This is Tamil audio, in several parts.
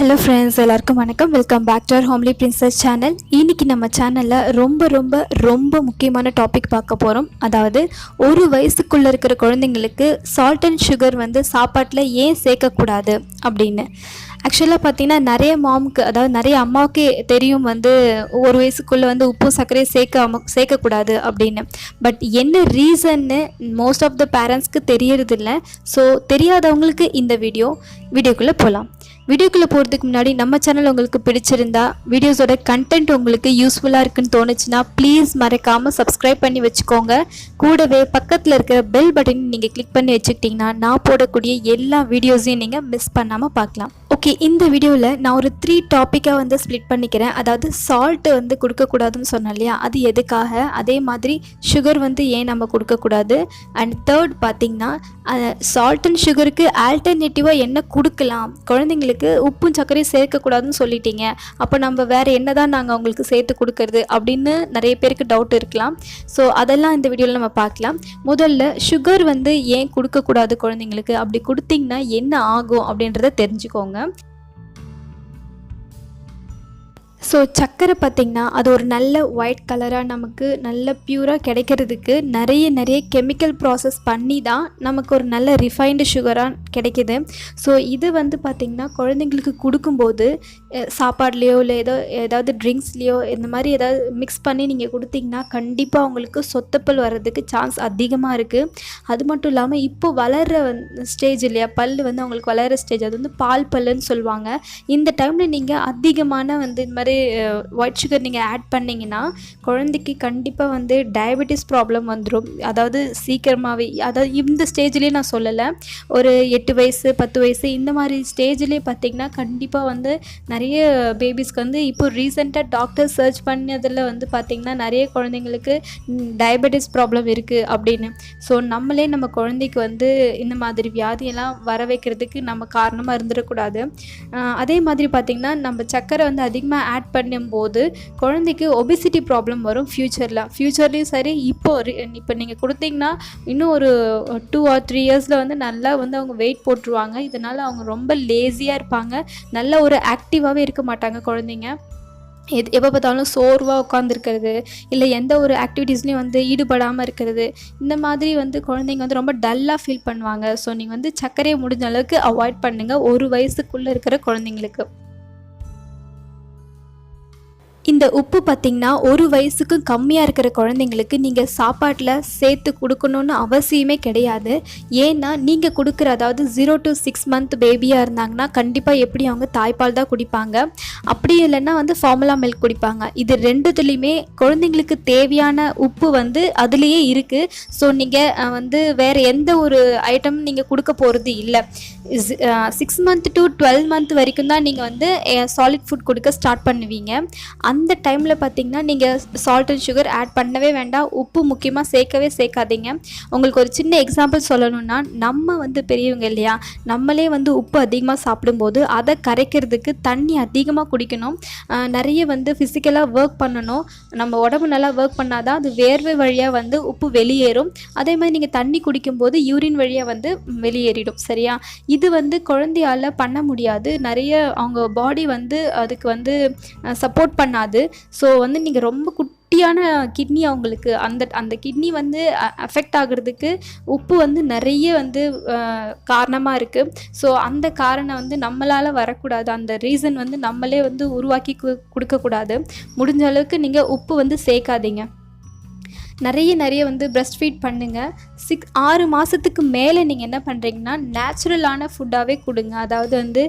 ஹலோ ஃப்ரெண்ட்ஸ், எல்லாருக்கும் வணக்கம். Welcome back to our homely princess channel. இன்றைக்கி நம்ம சேனலில் ரொம்ப முக்கியமான டாபிக் பார்க்க போகிறோம். அதாவது ஒரு வயசுக்குள்ளே இருக்கிற குழந்தைங்களுக்கு சால்ட் அண்ட் சுகர் சாப்பாட்டில் ஏன் சேர்க்கக்கூடாது அப்படின்னு. ஆக்சுவலாக பார்த்திங்கன்னா நிறைய மாமுக்கு, அதாவது நிறைய அம்மாவுக்கு தெரியும் ஒரு வயசுக்குள்ளே உப்பும் சர்க்கரையும் சேர்க்கக்கூடாது அப்படின்னு. பட் என்ன ரீசன்னு மோஸ்ட் ஆஃப் த பேரண்ட்ஸ்க்கு தெரியறதில்ல. ஸோ தெரியாதவங்களுக்கு இந்த வீடியோக்குள்ளே போகலாம். வீடியோக்குள்ளே போகிறதுக்கு முன்னாடி நம்ம சேனல் உங்களுக்கு பிடிச்சிருந்தா, வீடியோஸோட கண்டென்ட் உங்களுக்கு யூஸ்ஃபுல்லாக இருக்குன்னு தோணுச்சுன்னா ப்ளீஸ் மறக்காமல் சப்ஸ்கிரைப் பண்ணி வச்சுக்கோங்க. கூடவே பக்கத்தில் இருக்கிற பெல் பட்டன் நீங்கள் கிளிக் பண்ணி வச்சுக்கிட்டிங்கன்னா நான் போடக்கூடிய எல்லா வீடியோஸையும் நீங்கள் மிஸ் பண்ணாமல் பார்க்கலாம். ஓகே, இந்த வீடியோவில் நான் ஒரு 3 டாப்பிக்காக ஸ்ப்ளிட் பண்ணிக்கிறேன். அதாவது சால்ட்டு கொடுக்கக்கூடாதுன்னு சொன்னேன் இல்லையா, அது எதுக்காக, அதே மாதிரி சுகர் ஏன் நம்ம கொடுக்கக்கூடாது, அண்ட் தேர்ட் பார்த்திங்கன்னா சால்ட் அண்ட் சுகருக்கு ஆல்டர்னேட்டிவாக என்ன கொடுக்கலாம். குழந்தைங்களுக்கு உப்பும் சர்க்கரையும் சேர்க்கக்கூடாதுன்னு சொல்லிட்டீங்க, அப்போ நம்ம வேறு என்ன தான் நாங்கள் அவங்களுக்கு சேர்த்து கொடுக்கறது அப்படின்னு நிறைய பேருக்கு டவுட் இருக்கலாம். ஸோ அதெல்லாம் இந்த வீடியோவில் நம்ம பார்க்கலாம். முதல்ல சுகர் ஏன் கொடுக்கக்கூடாது குழந்தைங்களுக்கு, அப்படி கொடுத்தீங்கன்னா என்ன ஆகும் அப்படின்றத தெரிஞ்சுக்கோங்க. ஸோ சர்க்கரை பார்த்திங்கன்னா அது ஒரு நல்ல ஒயிட் கலராக நமக்கு நல்ல பியூராக கிடைக்கிறதுக்கு நிறைய கெமிக்கல் ப்ராசஸ் பண்ணி தான் நமக்கு ஒரு நல்ல ரிஃபைன்டு சுகராக கிடைக்கிது. ஸோ இது பார்த்திங்கன்னா குழந்தைங்களுக்கு கொடுக்கும்போது சாப்பாட்லேயோ இல்லை ஏதாவது ட்ரிங்க்ஸ்லேயோ இந்த மாதிரி ஏதாவது மிக்ஸ் பண்ணி நீங்கள் கொடுத்தீங்கன்னா கண்டிப்பாக அவங்களுக்கு சொத்தப்பல் வர்றதுக்கு சான்ஸ் அதிகமாக இருக்குது. அது மட்டும் இல்லாமல் இப்போ வளர்கிற ஸ்டேஜ் இல்லையா, பல் அவங்களுக்கு வளர்கிற ஸ்டேஜ், அது பால் பல்லுன்னு சொல்லுவாங்க. இந்த டைமில் நீங்கள் அதிகமான இந்த மாதிரி ஒயிட் சுகர் நீங்கள் ஆட் பண்ணிங்கன்னா குழந்தைக்கு கண்டிப்பாக டயபெட்டிஸ் ப்ராப்ளம் வந்துடும். அதாவது சீக்கிரமாகவே, அதாவது இந்த ஸ்டேஜ்லேயே நான் சொல்லலை, ஒரு 8 வயசு 10 வயசு இந்த மாதிரி ஸ்டேஜ்லேயே பார்த்திங்கன்னா கண்டிப்பாக நிறைய பேபிஸ்க்கு இப்போ ரீசெண்டாக டாக்டர் சர்ச் பண்ணதில் பார்த்திங்கன்னா நிறைய குழந்தைங்களுக்கு டயபெட்டிஸ் ப்ராப்ளம் இருக்குது அப்படின்னு. ஸோ நம்மளே நம்ம குழந்தைக்கு இந்த மாதிரி வியாதியெல்லாம் வர வைக்கிறதுக்கு நம்ம காரணமாக இருந்துடக்கூடாது. அதே மாதிரி பார்த்திங்கன்னா நம்ம சர்க்கரை அதிகமாக ஆட் பண்ணும்போது குழந்தைக்கு ஒபிசிட்டி ப்ராப்ளம் வரும் ஃப்யூச்சர்லேயும் சரி. இப்போ நீங்கள் கொடுத்தீங்கன்னா இன்னும் ஒரு 2 or 3 இயர்ஸில் நல்லா அவங்க வெயிட் போட்டுருவாங்க. இதனால் அவங்க ரொம்ப லேசியாக இருப்பாங்க, நல்ல ஒரு ஆக்டிவாகவே இருக்க மாட்டாங்க குழந்தைங்க. எப்போ பார்த்தாலும் சோர்வாக உட்காந்துருக்கிறது, இல்லை எந்த ஒரு ஆக்டிவிட்டீஸ்லேயும் ஈடுபடாமல் இருக்கிறது, இந்த மாதிரி குழந்தைங்க ரொம்ப டல்லாக ஃபீல் பண்ணுவாங்க. ஸோ நீங்கள் சர்க்கரையை முடிஞ்ச அளவுக்கு அவாய்ட் பண்ணுங்கள் ஒரு வயசுக்குள்ளே இருக்கிற குழந்தைங்களுக்கு. இந்த உப்பு பார்த்திங்கன்னா ஒரு வயசுக்கும் கம்மியாக இருக்கிற குழந்தைங்களுக்கு நீங்கள் சாப்பாட்டில் சேர்த்து கொடுக்கணுன்னு அவசியமே கிடையாது. ஏன்னா நீங்கள் கொடுக்குற, அதாவது 0 to 6 month பேபியாக இருந்தாங்கன்னா கண்டிப்பாக எப்படி அவங்க தாய்ப்பால் தான் குடிப்பாங்க, அப்படி இல்லைன்னா ஃபார்முலா மில்க் குடிப்பாங்க. இது ரெண்டுத்துலேயுமே குழந்தைங்களுக்கு தேவையான உப்பு அதுலேயே இருக்குது. ஸோ நீங்கள் வேறு எந்த ஒரு ஐட்டம் நீங்கள் கொடுக்க போகிறது இல்லை. 6 month to 12 month வரைக்கும் தான் நீங்கள் சாலிட் ஃபுட் கொடுக்க ஸ்டார்ட் பண்ணுவீங்க. அந்த டைமில் பார்த்திங்கன்னா நீங்கள் சால்ட் அண்ட் சுகர் ஆட் பண்ணவே வேண்டாம், உப்பு முக்கியமாக சேர்க்காதீங்க. உங்களுக்கு ஒரு சின்ன எக்ஸாம்பிள் சொல்லணும்னா, நம்ம பெரியவங்க இல்லையா, நம்மளே உப்பு அதிகமாக சாப்பிடும்போது அதை கரைக்கிறதுக்கு தண்ணி அதிகமாக குடிக்கணும், நிறைய ஃபிசிக்கலாக ஒர்க் பண்ணணும். நம்ம உடம்பு நல்லா ஒர்க் பண்ணால் தான் அது வேர்வை வழியாக உப்பு வெளியேறும். அதே மாதிரி நீங்கள் தண்ணி குடிக்கும்போது யூரின் வழியாக வெளியேறிடும். சரியா? இது குழந்தையால் பண்ண முடியாது, நிறைய அவங்க பாடி அதுக்கு சப்போர்ட் பண்ணாது. ஸோ நீங்கள் ரொம்ப குட்டியான கிட்னி, அவங்களுக்கு அந்த கிட்னி அஃபெக்ட் ஆகிறதுக்கு உப்பு நிறைய காரணமாக இருக்குது. ஸோ அந்த காரணம் நம்மளால் வரக்கூடாது, அந்த ரீசன் நம்மளே உருவாக்கி கொடுக்கக்கூடாது. முடிஞ்ச அளவுக்கு நீங்கள் உப்பு சேர்க்காதீங்க. நிறைய பிரஸ்ட் ஃபீட் பண்ணுங்கள். 6 மாதத்துக்கு மேலே நீங்கள் என்ன பண்ணுறீங்கன்னா நேச்சுரலான ஃபுட்டாகவே கொடுங்க. அதாவது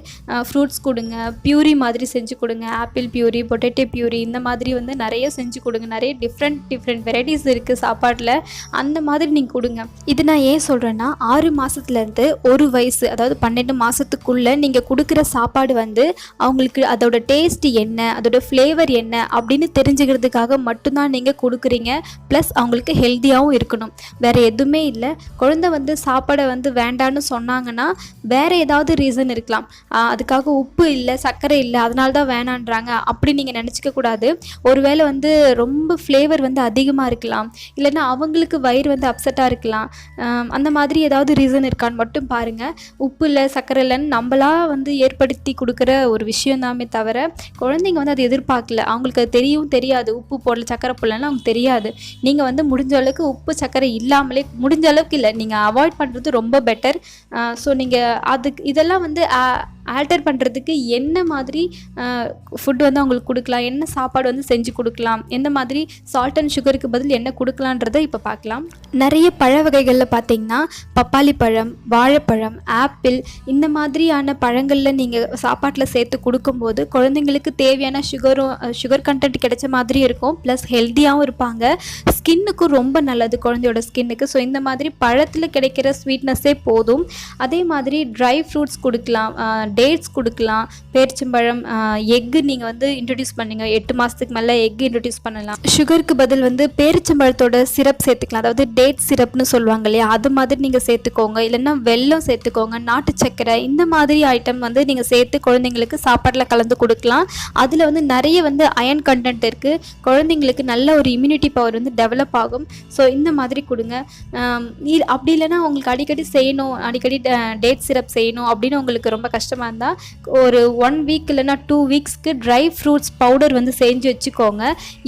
ஃப்ரூட்ஸ் கொடுங்க, பியூரி மாதிரி செஞ்சு கொடுங்க, ஆப்பிள் பியூரி, பொட்டேட்டோ பியூரி, இந்த மாதிரி நிறைய செஞ்சு கொடுங்க. நிறைய டிஃப்ரெண்ட் வெரைட்டிஸ் இருக்குது சாப்பாட்டில், அந்த மாதிரி நீங்கள் கொடுங்க. இது நான் ஏன் சொல்கிறேன்னா, 6 மாதத்துலேருந்து 1 வயசு, அதாவது 12 மாதத்துக்குள்ளே நீங்கள் கொடுக்குற சாப்பாடு அவங்களுக்கு அதோட டேஸ்ட் என்ன, அதோட ஃப்ளேவர் என்ன அப்படின்னு தெரிஞ்சுக்கிறதுக்காக மட்டும்தான் நீங்கள் கொடுக்குறீங்க. ப்ளஸ் அவங்களுக்கு ஹெல்த்தியாகவும் இருக்கணும், வேறு எதுவுமே இல்லை. குழந்தை வந்து சாப்பாடை வந்து வேண்டான்னு சொன்னாங்கன்னா வேறு ஏதாவது ரீசன் இருக்கலாம். அதுக்காக உப்பு இல்லை, சர்க்கரை இல்லை, அதனால தான் வேணான்றாங்க அப்படி நீங்கள் நினச்சிக்க கூடாது. ஒருவேளை வந்து ரொம்ப ஃப்ளேவர் வந்து அதிகமாக இருக்கலாம், இல்லைன்னா அவங்களுக்கு வயிறு வந்து அப்செட்டாக இருக்கலாம். அந்த மாதிரி ஏதாவது ரீசன் இருக்கான்னு மட்டும் பாருங்கள். உப்பு இல்லை, சர்க்கரை இல்லைன்னு நம்மளா வந்து ஏற்படுத்தி கொடுக்குற ஒரு விஷயம் தாமே தவிர குழந்தைங்க வந்து அதை எதிர்பார்க்கல. அவங்களுக்கு அது தெரியாது, உப்பு போடல சர்க்கரை போடலன்னு அவங்களுக்கு தெரியாது. நீங்கள் வந்து முடிஞ்ச அளவுக்கு உப்பு சர்க்கரை இல்லாமலே, முடிஞ்ச அளவுக்கு இல்லை, நீங்கள் அவாய்ட் பண்ணுறது ரொம்ப பெட்டர். ஸோ நீங்கள் அதுக்கு இதெல்லாம் வந்து ஆல்டர் பண்ணுறதுக்கு என்ன மாதிரி ஃபுட் வந்து அவங்களுக்கு கொடுக்கலாம், என்ன சாப்பாடு வந்து செஞ்சு கொடுக்கலாம், எந்த மாதிரி சால்ட் அண்ட் சுகருக்கு பதில் என்ன கொடுக்கலான்றதை இப்போ பார்க்கலாம். நிறைய பழ வகைகளில் பார்த்திங்கன்னா பப்பாளி பழம், வாழைப்பழம், ஆப்பிள் இந்த மாதிரியான பழங்களில் நீங்கள் சாப்பாட்டில் சேர்த்து கொடுக்கும்போது குழந்தைங்களுக்கு தேவையான சுகர் கண்டென்ட் கிடைச்ச மாதிரி இருக்கும், ப்ளஸ் ஹெல்த்தியாகவும் இருப்பாங்க, ஸ்கின்னுக்கும் ரொம்ப நல்லது குழந்தையோட ஸ்கின்னுக்கு. ஸோ இந்த மாதிரி பழத்தில் கிடைக்கிற ஸ்வீட்னஸ்ஸே போதும். அதே மாதிரி ட்ரை ஃப்ரூட்ஸ் கொடுக்கலாம், டேட்ஸ் கொடுக்கலாம், பேரிச்சம்பழம், எக்கு நீங்கள் வந்து இன்ட்ரடியூஸ் பண்ணுங்க. 8 மாதத்துக்கு மேலே எக்கு இன்ட்ரடியூஸ் பண்ணலாம். சுகருக்கு பதில் வந்து பேரிச்சம்பழத்தோட சிரப் சேர்த்துக்கலாம், அதாவது டேட் சிரப்னு சொல்லுவாங்க இல்லையா, அது மாதிரி நீங்கள் சேர்த்துக்கோங்க. இல்லைன்னா வெல்லம் சேர்த்துக்கோங்க, நாட்டு சர்க்கரை, இந்த மாதிரி ஐட்டம் வந்து நீங்கள் சேர்த்து குழந்தைங்களுக்கு சாப்பாட்டில் கலந்து கொடுக்கலாம். அதில் வந்து நிறைய வந்து அயன் கண்டென்ட் இருக்குது, குழந்தைங்களுக்கு நல்ல ஒரு இம்யூனிட்டி பவர் வந்து டெவலப் ஆகும். ஸோ இந்த மாதிரி கொடுங்க. அப்படி இல்லைன்னா உங்களுக்கு அடிக்கடி செய்யணும், அடிக்கடி டேட் சிரப் செய்யணும் அப்படின்னு உங்களுக்கு ரொம்ப கஷ்டமாக இருந்தால் ஒரு 1 வீக் இல்லைன்னா 2 வீக்ஸ்க்கு ட்ரை ஃப்ரூட்ஸ் பவுடர் வந்து செஞ்சு வச்சுக்கோங்க.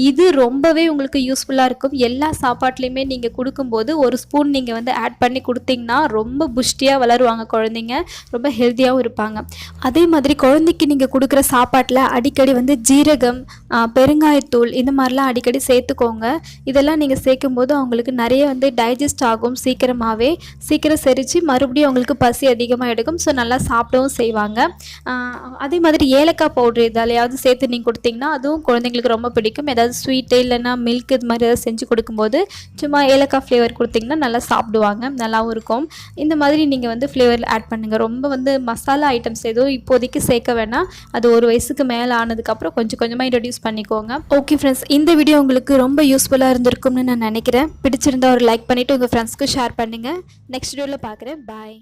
இது ரொம்பவே உங்களுக்கு யூஸ்ஃபுல்லாக இருக்கும். எல்லா சாப்பாட்லேயுமே நீங்கள் கொடுக்கும்போது ஒரு ஸ்பூன் நீங்கள் வந்து ஆட் பண்ணி கொடுத்தீங்கன்னா ரொம்ப புஷ்டியாக வளருவாங்க குழந்தைங்க, ரொம்ப ஹெல்த்தியாகவும் இருப்பாங்க. அதே மாதிரி குழந்தைக்கு நீங்கள் கொடுக்குற சாப்பாட்டில் அடிக்கடி வந்து ஜீரகம், பெருங்காயத்தூள் இந்த மாதிரிலாம் அடிக்கடி சேர்த்துக்கோங்க. இதெல்லாம் நீங்கள் சேர்க்கும்போது அவங்களுக்கு நிறைய வந்து டைஜஸ்ட் ஆகும், சீக்கிரம் செரித்து மறுபடியும் அவங்களுக்கு பசி அதிகமாக எடுக்கும். ஸோ நல்லா சாப்பிடவும் செய்வாங்க. அதே மாதிரி ஏலக்காய் பவுட்ரு எதாலையாவது சேர்த்து நீங்கள் கொடுத்தீங்கன்னா அதுவும் குழந்தைங்களுக்கு ரொம்ப பிடிக்கும். ஏதாவது ஸ்வீட்டு இல்லைன்னா மில்க் இது மாதிரி ஏதாவது செஞ்சு கொடுக்கும்போது சும்மா ஏலக்காய் ஃப்ளேவர் கொடுத்திங்கன்னா நல்லா சாப்பிடுவாங்க, நல்லாவும் இருக்கும். இந்த மாதிரி நீங்கள் வந்து ஃப்ளேவர் ஆட் பண்ணுங்கள். ரொம்ப வந்து மசாலா ஐட்டம்ஸ் எதுவும் இப்போதைக்கு சேர்க்க வேணாம், அது 1 வயசுக்கு மேலே ஆனதுக்கப்புறம் கொஞ்சம் கொஞ்சமாக இன்ட்ரடியூஸ் பண்ணிக்கோங்க. ஓகே ஃப்ரெண்ட்ஸ், இந்த வீடியோ உங்களுக்கு ரொம்ப யூஸ்ஃபுல்லாக இருந்திருக்கும்னு நான் நினைக்கிறேன். பிடிச்சிருந்தா ஒரு லைக் பண்ணிவிட்டு உங்கள் ஃப்ரெண்ட்ஸ்க்கு ஷேர் பண்ணுங்கள். நெக்ஸ்ட் வீடியோவில் பார்க்குறேன். பாய்.